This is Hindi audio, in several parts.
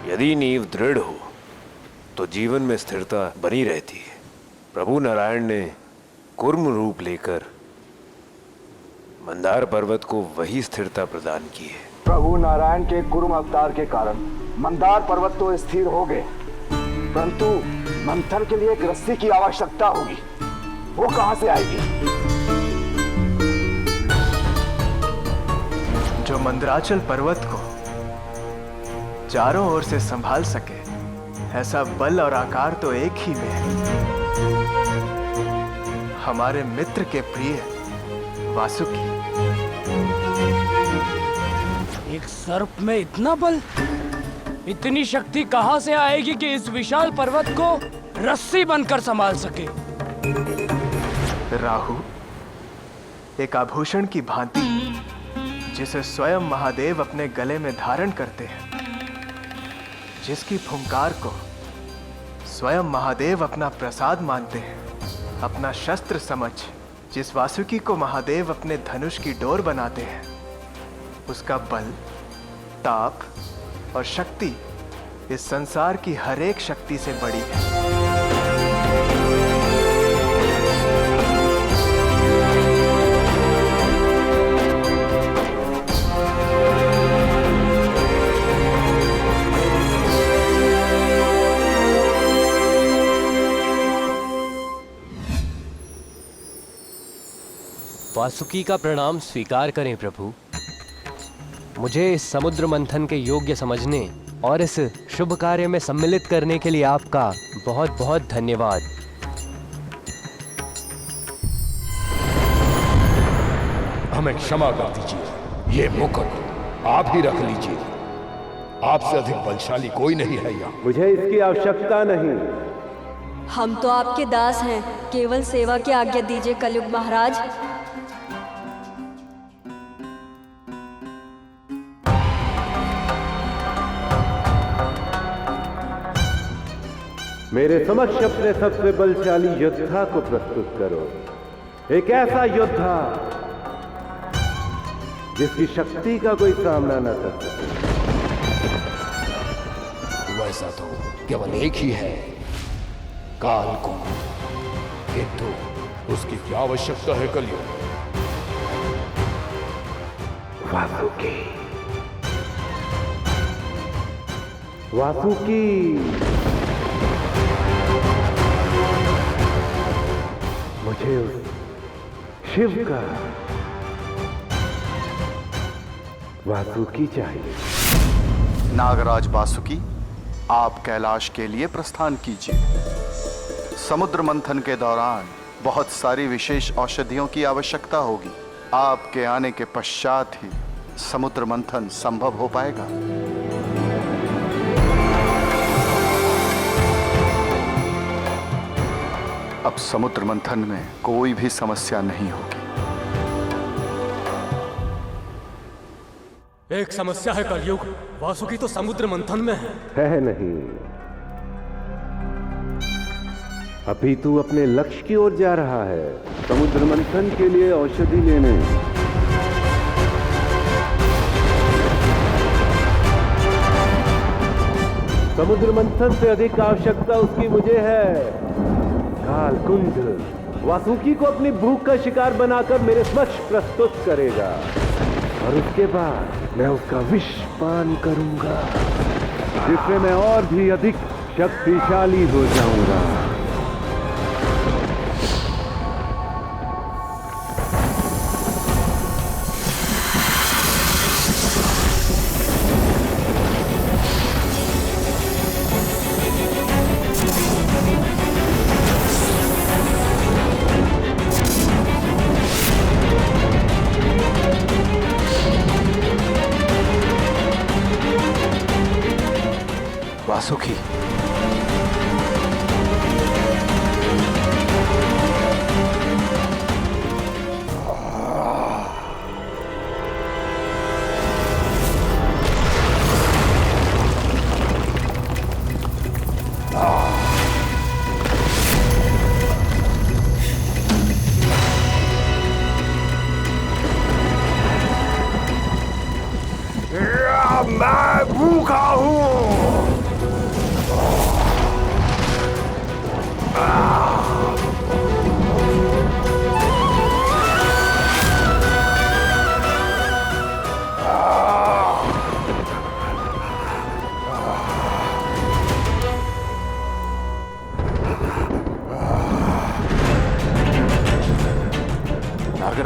यदि नींव दृढ़ हो तो जीवन में स्थिरता बनी रहती है। प्रभु नारायण ने कूर्म रूप लेकर मंदार पर्वत को वही स्थिरता प्रदान की है। प्रभु नारायण के कूर्म अवतार के कारण मंदार पर्वत तो स्थिर हो गए, परंतु मंथन के लिए एक रस्सी की आवश्यकता होगी। वो कहां से आएगी? जो मंदराचल पर्वत को चारों ओर से संभाल सके, ऐसा बल और आकार तो एक ही में है। हमारे मित्र के प्रिय वासुकी। एक सर्प में इतना बल, इतनी शक्ति कहां से आएगी कि इस विशाल पर्वत को रस्सी बनकर संभाल सके? राहु एक आभूषण की भांति जिसे स्वयं महादेव अपने गले में धारण करते हैं, जिसकी फुंकार को स्वयं महादेव अपना प्रसाद मानते हैं, अपना शस्त्र समझ जिस वासुकी को महादेव अपने धनुष की डोर बनाते हैं, उसका बल, ताप और शक्ति इस संसार की हर एक शक्ति से बड़ी है। वासुकी का प्रणाम स्वीकार करें प्रभु। मुझे इस समुद्र मंथन के योग्य समझने और इस शुभ कार्य में सम्मिलित करने के लिए आपका बहुत बहुत धन्यवाद। हमें क्षमा कर दीजिए, ये मुकुट आप ही रख लीजिए। आपसे अधिक बलशाली कोई नहीं है यहाँ। मुझे इसकी आवश्यकता नहीं। हम तो आपके दास हैं, केवल सेवा की आज्ञा दीजिए कलयुग महाराज। मेरे समक्ष अपने सबसे बलशाली योद्धा को प्रस्तुत करो। एक ऐसा योद्धा जिसकी शक्ति का कोई सामना न कर सके। वैसा तो केवल एक ही है, काल को, किंतु उसकी क्या आवश्यकता है कलयुग? वासुकी। वासुकी मुझे उस शिव का वासुकी चाहिए। नागराज वासुकी, आप कैलाश के लिए प्रस्थान कीजिए। समुद्र मंथन के दौरान बहुत सारी विशेष औषधियों की आवश्यकता होगी। आपके आने के पश्चात ही समुद्र मंथन संभव हो पाएगा। अब समुद्र मंथन में कोई भी समस्या नहीं होगी। एक समस्या है कलयुग, वासुकी तो समुद्र मंथन में है नहीं। अभी तू अपने लक्ष्य की ओर जा रहा है, समुद्र मंथन के लिए औषधि लेने। समुद्र मंथन से अधिक आवश्यकता उसकी मुझे है। कालकुंड वासुकी को अपनी भूख का शिकार बनाकर मेरे समक्ष प्रस्तुत करेगा और उसके बाद मैं उसका विष पान करूंगा, जिससे मैं और भी अधिक शक्तिशाली हो जाऊंगा। वासुकी, मैं भूखा हूं।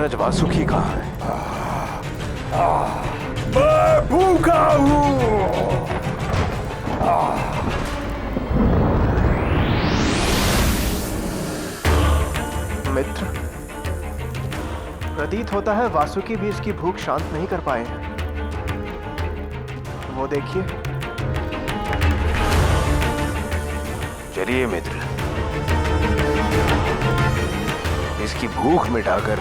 नागराज वासुकी कहाँ है? मैं भूखा हूँ। मित्र, प्रतीत होता है वासुकी भी इसकी भूख शांत नहीं कर पाए हैं। वो देखिए। चलिए मित्र, इसकी भूख मिटाकर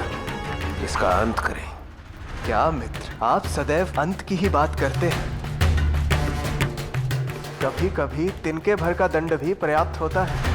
इसका अंत करें। क्या मित्र, आप सदैव अंत की ही बात करते हैं। कभी कभी तिनके भर का दंड भी पर्याप्त होता है।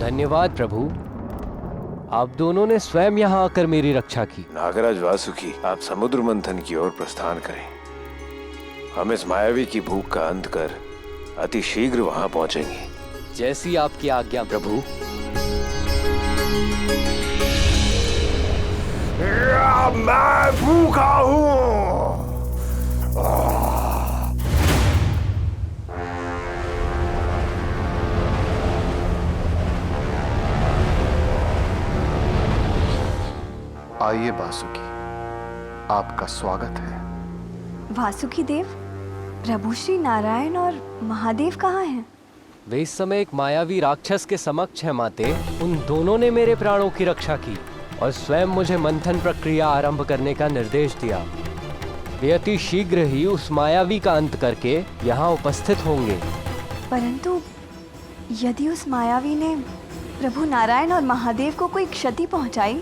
धन्यवाद प्रभु, आप दोनों ने स्वयं यहाँ आकर मेरी रक्षा की। नागराज वासुकी, आप समुद्र मंथन की ओर प्रस्थान करें। हम इस मायावी की भूख का अंत कर अति शीघ्र वहां पहुंचेंगे। जैसी आपकी आज्ञा प्रभु। मैं भूखा हूँ। आइए वासुकी, आपका स्वागत है। वासुकी देव, प्रभु श्री नारायण और महादेव कहाँ हैं? वे इस समय एक मायावी राक्षस के समक्ष है माते। उन दोनों ने मेरे प्राणों की रक्षा की और स्वयं मुझे मंथन प्रक्रिया आरंभ करने का निर्देश दिया। वे अति शीघ्र ही उस मायावी का अंत करके यहाँ उपस्थित होंगे। परंतु यदि उस मायावी ने प्रभु नारायण और महादेव को कोई क्षति पहुंचाई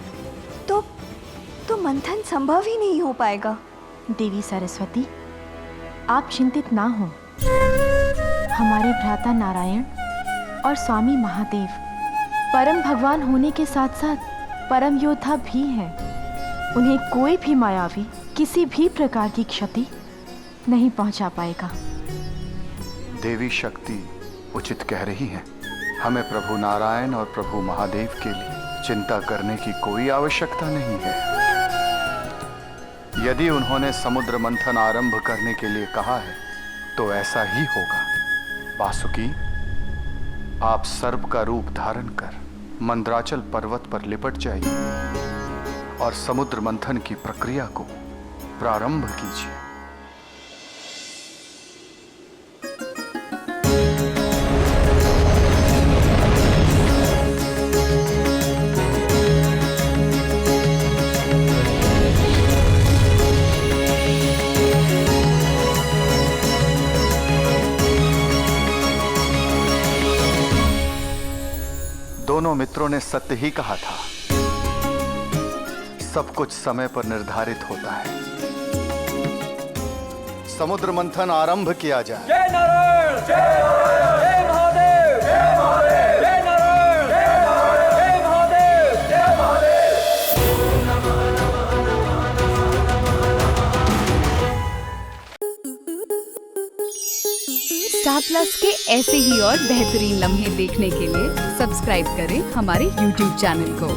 तो मंथन संभव ही नहीं हो पाएगा। देवी सरस्वती, आप चिंतित ना हो। हमारे भ्राता नारायण और स्वामी महादेव परम भगवान होने के साथ साथ परम योद्धा भी हैं। उन्हें कोई भी मायावी किसी भी प्रकार की क्षति नहीं पहुंचा पाएगा। देवी शक्ति उचित कह रही हैं। हमें प्रभु नारायण और प्रभु महादेव के लिए चिंता करने की कोई आवश्यकता नहीं है। यदि उन्होंने समुद्र मंथन आरंभ करने के लिए कहा है तो ऐसा ही होगा। वासुकी, आप सर्प का रूप धारण कर मंद्राचल पर्वत पर लिपट जाइए और समुद्र मंथन की प्रक्रिया को प्रारंभ कीजिए। दोनों मित्रों ने सत्य ही कहा था। सब कुछ समय पर निर्धारित होता है। समुद्र मंथन आरंभ किया जाए। जय नारायण, जय महादेव, जय महादेव, जय नारायण, जय महादेव, जय महादेव। स्टार प्लस के ऐसे ही और बेहतरीन लम्हे देखने के लिए सब्सक्राइब करें हमारे YouTube चैनल को।